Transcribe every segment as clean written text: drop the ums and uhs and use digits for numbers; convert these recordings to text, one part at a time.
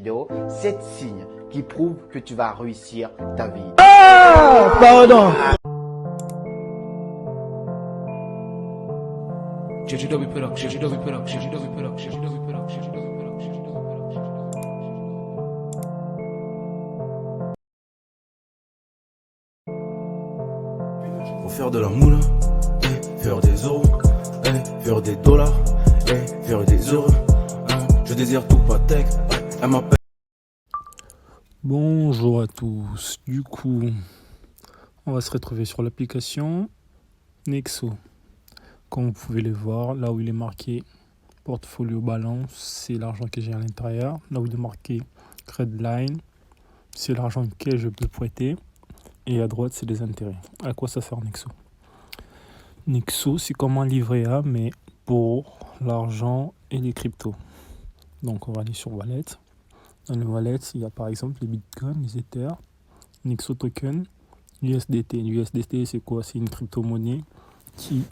vidéo 7 signes qui prouvent que tu vas réussir ta vie. Ah, pardon. Pour faire de la moula, faire des euros, faire des dollars, faire des euros. Je désire tout Patek, elle m'appelle. Bonjour à tous. Du coup, on va se retrouver sur l'application Nexo. Comme vous pouvez le voir, là où il est marqué portfolio balance, c'est l'argent que j'ai à l'intérieur. Là où il est marqué credit line, c'est l'argent que je peux prêter. Et à droite, c'est les intérêts. À quoi ça sert Nexo? Nexo, c'est comme un livret A, mais pour l'argent et les cryptos. Donc, on va aller sur Wallet. Dans le Wallet, il y a par exemple les Bitcoin, les Ether, Nexo Token, l'USDT. L'USDT, c'est quoi? C'est une crypto-monnaie qui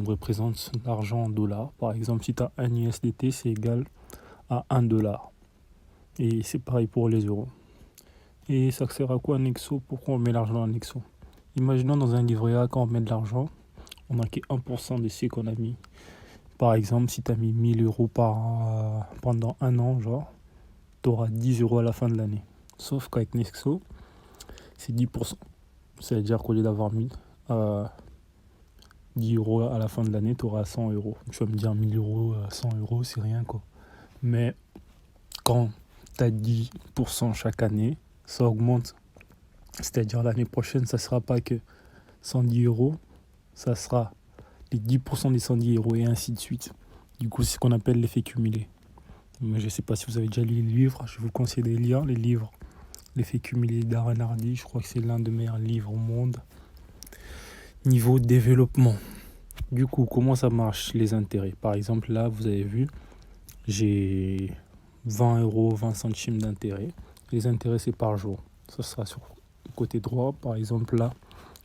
représente l'argent en dollars. Par exemple, si tu as un USDT, c'est égal à 1 dollar. Et c'est pareil pour les euros. Et ça sert à quoi Nexo? Pourquoi on met l'argent dans Nexo? Imaginons dans un livret A, quand on met de l'argent, on n'a que 1% de ce qu'on a mis. Par exemple, si tu as mis 1000 euros pendant un an, genre, tu auras 10 euros à la fin de l'année. Sauf qu'avec Nexo, c'est 10%. C'est-à-dire qu'au lieu d'avoir mis 10 euros à la fin de l'année, tu auras 100 euros. Tu vas me dire 1000 euros, 100 euros, c'est rien quoi. Mais quand tu as 10% chaque année, ça augmente. C'est-à-dire l'année prochaine, ça ne sera pas que 110 euros, ça sera les 10% des 110 euros et ainsi de suite. Du coup, c'est ce qu'on appelle l'effet cumulé. Mais je ne sais pas si vous avez déjà lu les livres, je vous conseille de lire les livres. L'effet cumulé d'Aaron Hardy, je crois que c'est l'un des meilleurs livres au monde. Niveau développement. Du coup, comment ça marche les intérêts? Par exemple, là, vous avez vu, j'ai 20 euros, 20 centimes d'intérêt. Les intérêts, c'est par jour. Ça sera sur le côté droit. Par exemple, là,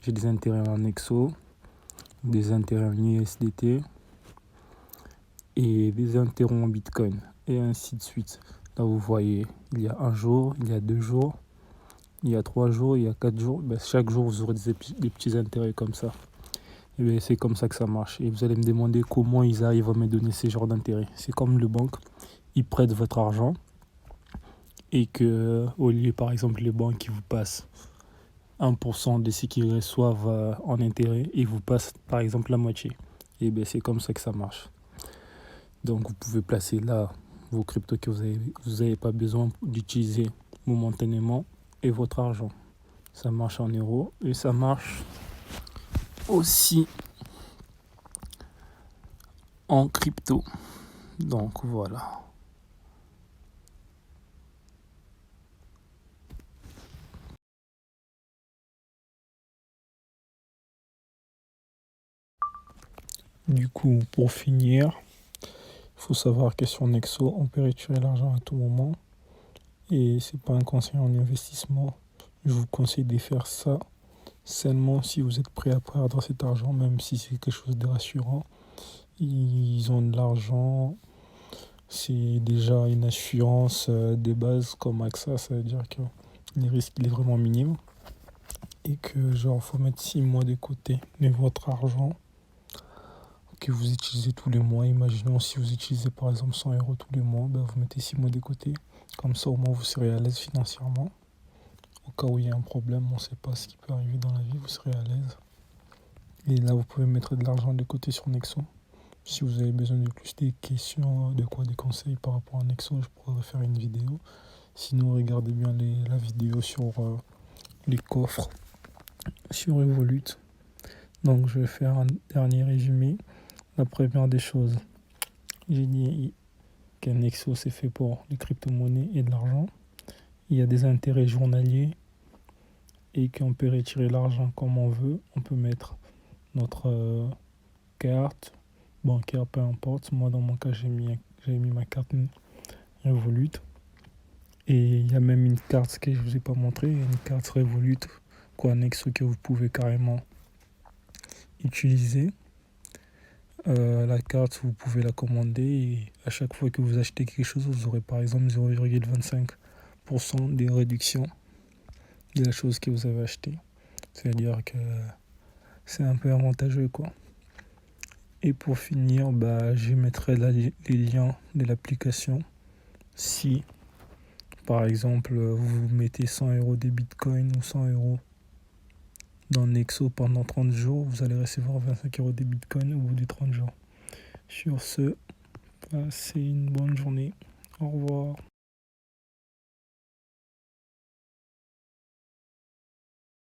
j'ai des intérêts en Nexo, des intérêts en USDT et des intérêts en Bitcoin. Et ainsi de suite. Là, vous voyez, il y a un jour, il y a 2 jours, il y a 3 jours, il y a 4 jours. Ben, chaque jour, vous aurez des petits intérêts comme ça. Et bien, c'est comme ça que ça marche. Et vous allez me demander comment ils arrivent à me donner ces genres d'intérêts. C'est comme le banque, ils prêtent votre argent et que, au lieu, par exemple, les banques qui vous passent 1% de ce qu'ils reçoivent en intérêt, ils vous passent, par exemple, la moitié. Et bien, c'est comme ça que ça marche. Donc, vous pouvez placer là vos cryptos que vous avez pas besoin d'utiliser momentanément et votre argent. Ça marche en euros et ça marche aussi en crypto. Donc voilà. Du coup, pour finir, il faut savoir que sur Nexo, on peut retirer l'argent à tout moment. Et c'est pas un conseil en investissement. Je vous conseille de faire ça seulement si vous êtes prêt à perdre cet argent, même si c'est quelque chose de rassurant. Ils ont de l'argent, c'est déjà une assurance de base comme AXA, ça veut dire que le risque il est vraiment minime. Et que genre faut mettre 6 mois de côté de votre argent que vous utilisez tous les mois. Imaginons si vous utilisez par exemple 100 euros tous les mois, ben vous mettez 6 mois de côté. Comme ça au moins vous serez à l'aise financièrement. Au cas où il y a un problème, on ne sait pas ce qui peut arriver dans la vie, vous serez à l'aise. Et là vous pouvez mettre de l'argent de côté sur Nexo. Si vous avez besoin de plus des questions, des conseils par rapport à Nexo, je pourrais faire une vidéo. Sinon regardez bien la vidéo sur les coffres sur Revolut. Donc je vais faire un dernier résumé. La première des choses, j'ai dit qu'un Nexo c'est fait pour les crypto-monnaies et de l'argent. Il y a des intérêts journaliers et qu'on peut retirer l'argent comme on veut. On peut mettre notre carte bancaire, peu importe. Moi dans mon cas j'ai mis ma carte Revolut. Et il y a même une carte que je ne vous ai pas montré, une carte Revolut Nexo que vous pouvez carrément utiliser. La carte, vous pouvez la commander et à chaque fois que vous achetez quelque chose, vous aurez par exemple 0,25% de réduction de la chose que vous avez achetée. C'est-à-dire que c'est un peu avantageux, quoi. Et pour finir, je mettrai les liens de l'application. Si, par exemple, vous mettez 100 € de Bitcoin ou 100 € dans Nexo pendant 30 jours, vous allez recevoir 25 € de Bitcoin au bout de 30 jours. Sur ce, passez une bonne journée. Au revoir.